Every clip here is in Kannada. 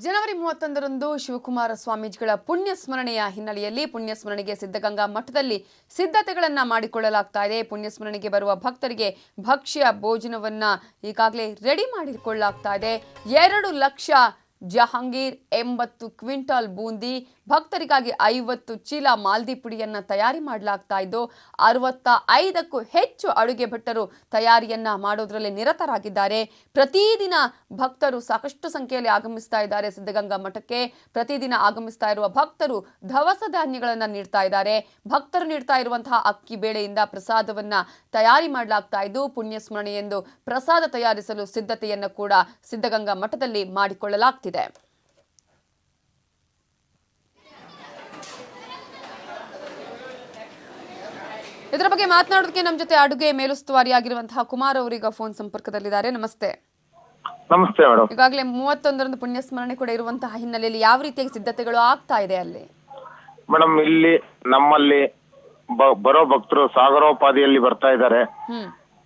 ಜನವರಿ 31ರಂದು ಶಿವಕುಮಾರ ಸ್ವಾಮೀಜಿಗಳ ಪುಣ್ಯ ಸ್ಮರಣೆಯ ಹಿನ್ನೆಲೆಯಲ್ಲಿ ಪುಣ್ಯ ಸ್ಮರಣೆಗೆ ಸಿದ್ಧಗಂಗಾ ಮಠದಲ್ಲಿ ಸಿದ್ಧತೆಗಳನ್ನು ಮಾಡಿಕೊಳ್ಳಲಾಗ್ತಾ ಇದೆ. ಪುಣ್ಯ ಸ್ಮರಣೆಗೆ ಬರುವ ಭಕ್ತರಿಗೆ ಭಕ್ಷ್ಯ ಭೋಜನವನ್ನ ಈಗಾಗಲೇ ರೆಡಿ ಮಾಡಿಕೊಳ್ಳಲಾಗ್ತಾ ಇದೆ. 2 ಲಕ್ಷ ಜಹಾಂಗೀರ್, 80 ಕ್ವಿಂಟಾಲ್ ಬೂಂದಿ, ಭಕ್ತರಿಗಾಗಿ 50 ಚೀಲ ಮಾಲ್ದಿ ಪುಡಿಯನ್ನ ತಯಾರಿ ಮಾಡಲಾಗ್ತಾ ಇದ್ದು 65ಕ್ಕೂ ಹೆಚ್ಚು ಅಡುಗೆ ಭಟ್ಟರು ತಯಾರಿಯನ್ನ ಮಾಡೋದ್ರಲ್ಲಿ ನಿರತರಾಗಿದ್ದಾರೆ. ಪ್ರತಿದಿನ ಭಕ್ತರು ಸಾಕಷ್ಟು ಸಂಖ್ಯೆಯಲ್ಲಿ ಆಗಮಿಸ್ತಾ ಇದ್ದಾರೆ ಸಿದ್ಧಗಂಗಾ ಮಠಕ್ಕೆ. ಪ್ರತಿದಿನ ಆಗಮಿಸ್ತಾ ಇರುವ ಭಕ್ತರು ದವಸ ಧಾನ್ಯಗಳನ್ನ ನೀಡ್ತಾ ಇದ್ದಾರೆ. ಭಕ್ತರು ನೀಡ್ತಾ ಇರುವಂತಹ ಅಕ್ಕಿ ಬೇಳೆಯಿಂದ ಪ್ರಸಾದವನ್ನ ತಯಾರಿ ಮಾಡಲಾಗ್ತಾ ಇದ್ದು ಪುಣ್ಯ ಸ್ಮರಣೆಯೆಂದು ಪ್ರಸಾದ ತಯಾರಿಸಲು ಸಿದ್ಧತೆಯನ್ನು ಕೂಡ ಸಿದ್ಧಗಂಗಾ ಮಠದಲ್ಲಿ ಮಾಡಿಕೊಳ್ಳಲಾಗ್ತಿದೆ. ಇದರ ಬಗ್ಗೆ ಮಾತನಾಡೋದಕ್ಕೆ ನಮ್ಮ ಜೊತೆ ಅಡುಗೆ ಮೇಲುಸ್ತುವಾರಿಯಾಗಿರುವಂತಹ ಕುಮಾರ್ ಅವರೀಗ ಫೋನ್ ಸಂಪರ್ಕದಲ್ಲಿದ್ದಾರೆ. ನಮಸ್ತೆ. ನಮಸ್ತೆ ಮೇಡಮ್. ಈಗಾಗಲೇ 31ರಂದು ಪುಣ್ಯ ಸ್ಮರಣೆ ಕೂಡ ಇರುವಂತಹ ಹಿನ್ನೆಲೆಯಲ್ಲಿ ಯಾವ ರೀತಿಯಾಗಿ ಸಿದ್ಧತೆಗಳು ಆಗ್ತಾ ಇದೆ ಅಲ್ಲಿ? ಮೇಡಮ್, ಇಲ್ಲಿ ನಮ್ಮಲ್ಲಿ ಬರೋ ಭಕ್ತರು ಸಾಗರೋಪಾದಿಯಲ್ಲಿ ಬರ್ತಾ ಇದ್ದಾರೆ.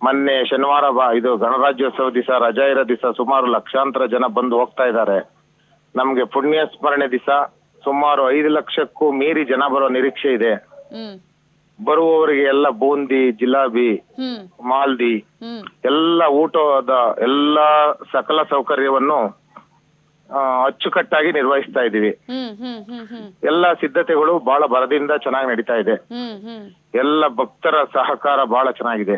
ಮೊನ್ನೆ ಶನಿವಾರ ಇದು ಗಣರಾಜ್ಯೋತ್ಸವ ದಿವಸ, ರಜಾ ಇರೋ ದಿವಸ ಸುಮಾರು ಲಕ್ಷಾಂತರ ಜನ ಬಂದು ಹೋಗ್ತಾ ಇದ್ದಾರೆ. ನಮ್ಗೆ ಪುಣ್ಯ ಸ್ಮರಣೆ ದಿವಸ ಸುಮಾರು 5 ಲಕ್ಷಕ್ಕೂ ಮೀರಿ ಜನ ಬರೋ ನಿರೀಕ್ಷೆ ಇದೆ. ಬರುವವರಿಗೆ ಎಲ್ಲ ಬೂಂದಿ, ಜಿಲಾಬಿ, ಮಾಲ್ದಿ, ಎಲ್ಲ ಊಟದ ಎಲ್ಲಾ ಸಕಲ ಸೌಕರ್ಯವನ್ನು ಅಚ್ಚುಕಟ್ಟಾಗಿ ನಿರ್ವಹಿಸ್ತಾ ಇದೀವಿ. ಎಲ್ಲ ಸಿದ್ಧತೆಗಳು ಬಹಳ ಭರದಿಂದ ಚೆನ್ನಾಗಿ ನಡೀತಾ ಇದೆ. ಎಲ್ಲ ಭಕ್ತರ ಸಹಕಾರ ಬಹಳ ಚೆನ್ನಾಗಿದೆ.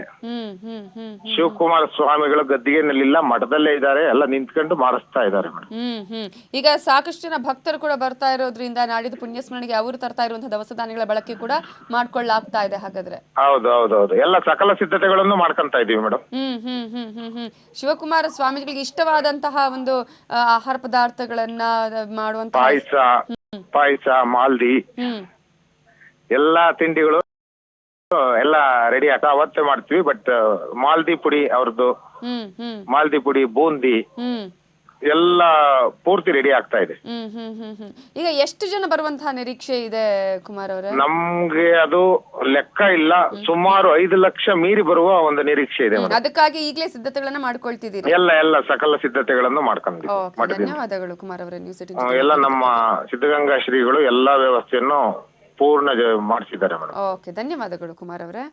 ಶಿವಕುಮಾರ ಸ್ವಾಮಿಗಳ ಗದ್ದಿಗೆನಲ್ಲಿಲ್ಲ, ಮಠದಲ್ಲೇ ಇದ್ದಾರೆ. ಎಲ್ಲ ನಿಂತ್ಕೊಂಡು ಮಾಡಿಸ್ತಾ ಇದ್ದಾರೆ. ಈಗ ಸಾಕಷ್ಟು ಜನ ಭಕ್ತರು ಕೂಡ ಬರ್ತಾ ಇರೋದ್ರಿಂದ ನಾಡಿದ್ದು ಪುಣ್ಯ ಸ್ಮರಣೆಗೆ ಅವರು ತರ್ತಾ ಇರುವಂತಹ ದವಸ ಧಾನ್ಯಗಳ ಬಳಕೆ ಕೂಡ ಮಾಡ್ಕೊಳ್ಳಾಗ್ತಾ ಇದೆ. ಹಾಗಾದ್ರೆ ಹೌದು, ಎಲ್ಲ ಸಕಲ ಸಿದ್ಧತೆಗಳನ್ನು ಮಾಡ್ಕೊಂತ ಇದೀವಿ ಮೇಡಮ್. ಶಿವಕುಮಾರ ಸ್ವಾಮೀಜಿಗಳಿಗೆ ಇಷ್ಟವಾದಂತಹ ಒಂದು ಆಹಾರ ಪದಾರ್ಥಗಳನ್ನ ಮಾಡುವಂತ ಪಾಯಸ, ಮಾಲ್ದಿ, ಎಲ್ಲಾ ತಿಂಡಿಗಳು ಎಲ್ಲ ರೆಡಿ ಅವತ್ತೇ ಮಾಡ್ತೀವಿ. ಬಟ್ ಮಾಲ್ದಿ ಪುಡಿ ಅವ್ರದ್ದು, ಮಾಲ್ದಿ ಪುಡಿ, ಬೂಂದಿ ಎಲ್ಲ ಪೂರ್ತಿ ರೆಡಿ ಆಗ್ತಾ ಇದೆ. ಈಗ ಎಷ್ಟು ಜನ ಬರುವಂತಹ ನಿರೀಕ್ಷೆ ಇದೆ ಕುಮಾರ್ ಅವರೇ? ನಮ್ಗೆ ಅದು ಲೆಕ್ಕ ಇಲ್ಲ, ಸುಮಾರು 5 ಲಕ್ಷ ಮೀರಿ ಬರುವ ಒಂದು ನಿರೀಕ್ಷೆ ಇದೆ. ಅದಕ್ಕಾಗಿ ಈಗಲೇ ಸಿದ್ಧತೆಗಳನ್ನ ಮಾಡ್ಕೊಳ್ತಿದ್ದೀರಿ? ಎಲ್ಲ ಸಕಲ ಸಿದ್ಧತೆಗಳನ್ನು ಮಾಡ್ಕೊಂಡಿದ್ದೀವಿ. ಧನ್ಯವಾದಗಳು ಕುಮಾರ್ ಅವರೇ. ಎಲ್ಲ ನಮ್ಮ ಸಿದ್ಧಗಂಗಾ ಶ್ರೀಗಳು ಎಲ್ಲಾ ವ್ಯವಸ್ಥೆಯನ್ನು ಪೂರ್ಣ ಮಾಡಿಸಿದ್ದಾರೆ ಮೇಡಮ್. ಓಕೆ, ಧನ್ಯವಾದಗಳು ಕುಮಾರ್ ಅವರೇ.